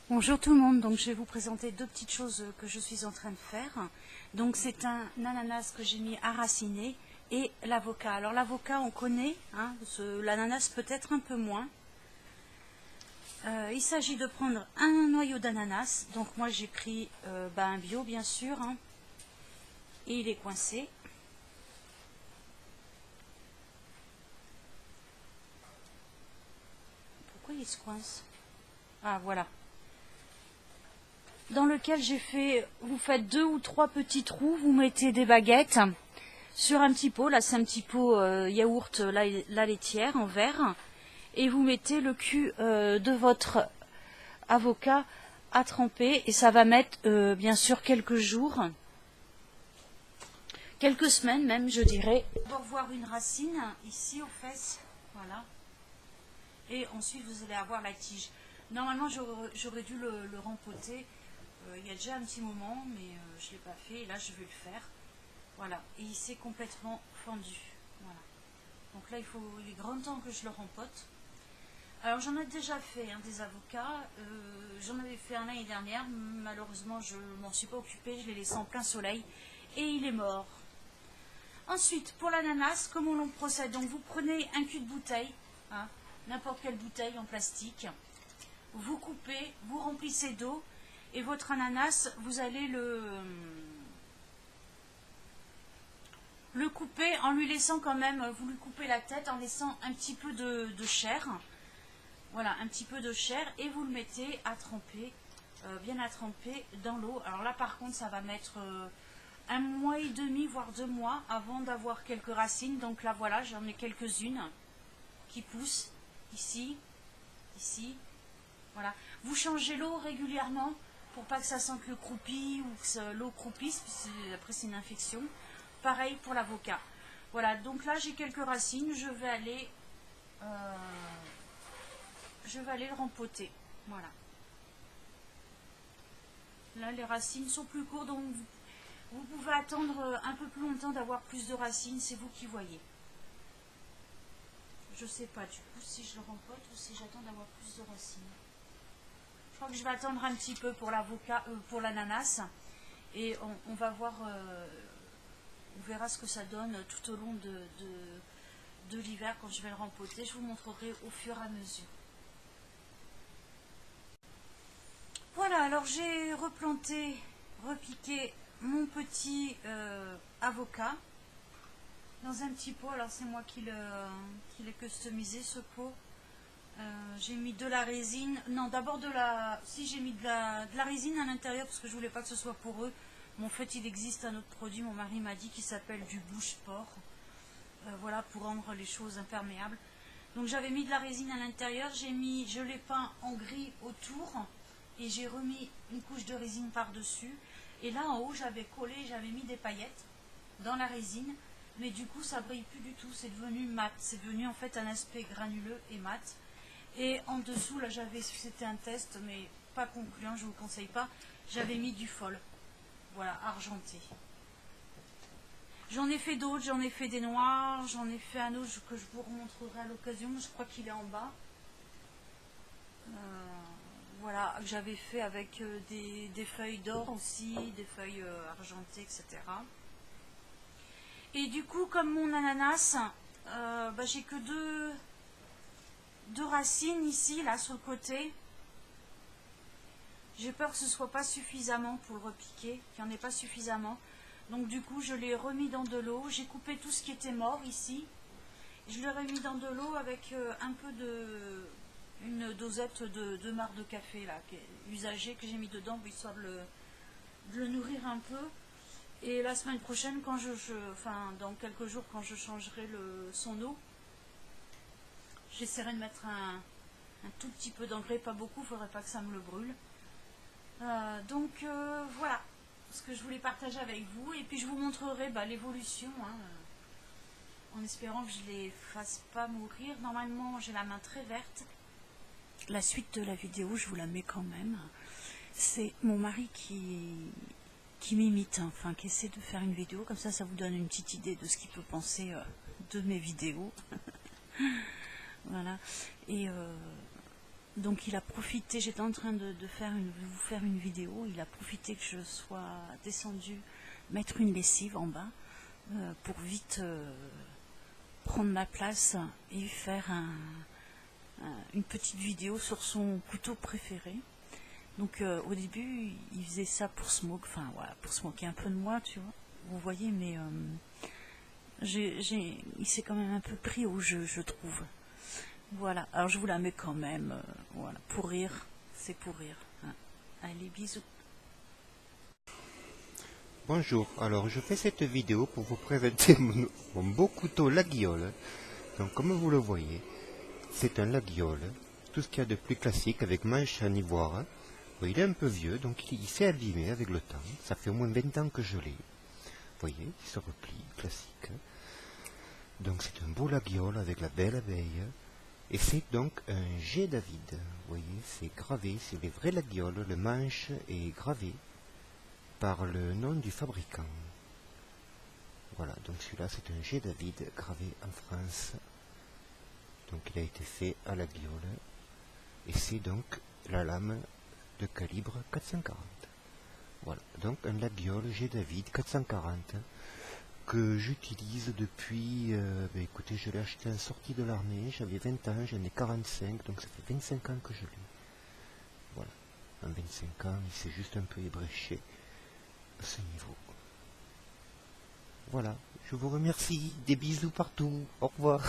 Bonjour tout le monde, donc je vais vous présenter deux petites choses que je suis en train de faire. Donc c'est un ananas que j'ai mis à raciner et l'avocat. Alors l'avocat on connaît, hein, l'ananas peut-être un peu moins. Il s'agit de prendre un noyau d'ananas, donc moi j'ai pris un bio bien sûr, hein, et il est coincé. Pourquoi il se coince? Ah voilà. Dans lequel j'ai fait, vous faites 2 ou 3 petits trous, vous mettez des baguettes sur un petit pot, là c'est un petit pot yaourt, la laitière en verre, et vous mettez le cul de votre avocat à tremper, et ça va mettre bien sûr quelques jours, quelques semaines même je dirais. Pour voir une racine ici aux fesses, voilà, et ensuite vous allez avoir la tige. Normalement j'aurais dû le rempoter il y a déjà un petit moment, mais je ne l'ai pas fait, et là je vais le faire. Voilà, et il s'est complètement fendu. Voilà. Donc là, il est grand temps que je le rempote. Alors j'en ai déjà fait des avocats. J'en avais fait un l'année dernière. Malheureusement, je ne m'en suis pas occupée. Je l'ai laissé en plein soleil et il est mort. Ensuite, pour l'ananas, comment l'on procède? Donc vous prenez un cul de bouteille, hein, n'importe quelle bouteille en plastique. Vous coupez, vous remplissez d'eau et votre ananas, vous allez le couper en lui laissant quand même, vous lui coupez la tête en laissant un petit peu de chair. Voilà, un petit peu de chair et vous le mettez à tremper, bien à tremper dans l'eau. Alors là par contre ça va mettre un mois et demi, voire 2 mois avant d'avoir quelques racines. Donc là voilà, j'en ai quelques-unes qui poussent ici, ici. Voilà. Vous changez l'eau régulièrement pour pas que ça sente le croupi ou que l'eau croupisse, puisque après c'est une infection. Pareil pour l'avocat. Voilà, donc là j'ai quelques racines, je vais aller le rempoter. Voilà. Là les racines sont plus courtes, donc vous pouvez attendre un peu plus longtemps d'avoir plus de racines, c'est vous qui voyez. Je sais pas du coup si je le rempote ou si j'attends d'avoir plus de racines. Je crois que je vais attendre un petit peu pour l'avocat, pour l'ananas, et on va voir, on verra ce que ça donne tout au long de l'hiver quand je vais le rempoter. Je vous montrerai au fur et à mesure. Voilà, alors j'ai replanté, repiqué mon petit avocat dans un petit pot. Alors c'est moi qui l'ai customisé ce pot. J'ai mis de la résine, non d'abord si j'ai mis de la résine à l'intérieur parce que je voulais pas que ce soit poreux. Mais en fait il existe un autre produit, mon mari m'a dit, qui s'appelle du bouche-port, voilà, pour rendre les choses imperméables. Donc j'avais mis de la résine à l'intérieur, je l'ai peint en gris autour et j'ai remis une couche de résine par dessus, et là en haut j'avais mis des paillettes dans la résine, mais du coup ça brille plus du tout, c'est devenu mat, c'est devenu en fait un aspect granuleux et mat. Et en dessous, là c'était un test, mais pas concluant, je ne vous conseille pas, j'avais mis du fol, voilà, argenté. J'en ai fait d'autres, j'en ai fait des noirs, j'en ai fait un autre que je vous remontrerai à l'occasion, je crois qu'il est en bas. Voilà, que j'avais fait avec des feuilles d'or aussi, des feuilles argentées, etc. Et du coup, comme mon ananas, j'ai que deux racines ici, là, sur le côté. J'ai peur que ce ne soit pas suffisamment pour le repiquer, qu'il n'y en ait pas suffisamment. Donc du coup, je l'ai remis dans de l'eau. J'ai coupé tout ce qui était mort ici. Je l'ai remis dans de l'eau avec un peu une dosette de marc de café, là, qui est usagée, que j'ai mis dedans, histoire de le nourrir un peu. Et la semaine prochaine, dans quelques jours, quand je changerai son eau, j'essaierai de mettre un tout petit peu d'engrais, pas beaucoup, il ne faudrait pas que ça me le brûle. Voilà ce que je voulais partager avec vous, et puis je vous montrerai l'évolution, en espérant que je ne les fasse pas mourir. Normalement j'ai la main très verte. La suite de la vidéo, je vous la mets quand même. C'est mon mari qui m'imite, enfin qui essaie de faire une vidéo, comme ça vous donne une petite idée de ce qu'il peut penser de mes vidéos. Voilà, et Donc il a profité, j'étais en train de vous faire une vidéo, il a profité que je sois descendue mettre une lessive en bas pour vite prendre ma place et faire une petite vidéo sur son couteau préféré. Donc au début il faisait ça pour enfin voilà, pour se moquer un peu de moi, tu vois, vous voyez, mais il s'est quand même un peu pris au jeu, je trouve. Voilà, alors je vous la mets quand même, voilà, pour rire, c'est pour rire. Hein. Allez, bisous. Bonjour, alors je fais cette vidéo pour vous présenter mon beau couteau Laguiole. Donc comme vous le voyez, c'est un Laguiole, tout ce qu'il y a de plus classique avec manche en ivoire. Bon, il est un peu vieux, donc il s'est abîmé avec le temps, ça fait au moins 20 ans que je l'ai. Vous voyez, il se replie, classique. Donc c'est un beau Laguiole avec la belle abeille. Et c'est donc un G David, vous voyez, c'est gravé sur les vrais Laguioles, le manche est gravé par le nom du fabricant. Voilà, donc celui-là c'est un G David gravé en France. Donc il a été fait à Laguiole. Et c'est donc la lame de calibre 440. Voilà, donc un Laguiole G David 440 que j'utilise depuis, écoutez, je l'ai acheté en sortie de l'armée, j'avais 20 ans, j'en ai 45, donc ça fait 25 ans que je l'ai. Voilà, en 25 ans, il s'est juste un peu ébréché à ce niveau. Voilà, je vous remercie, des bisous partout, au revoir.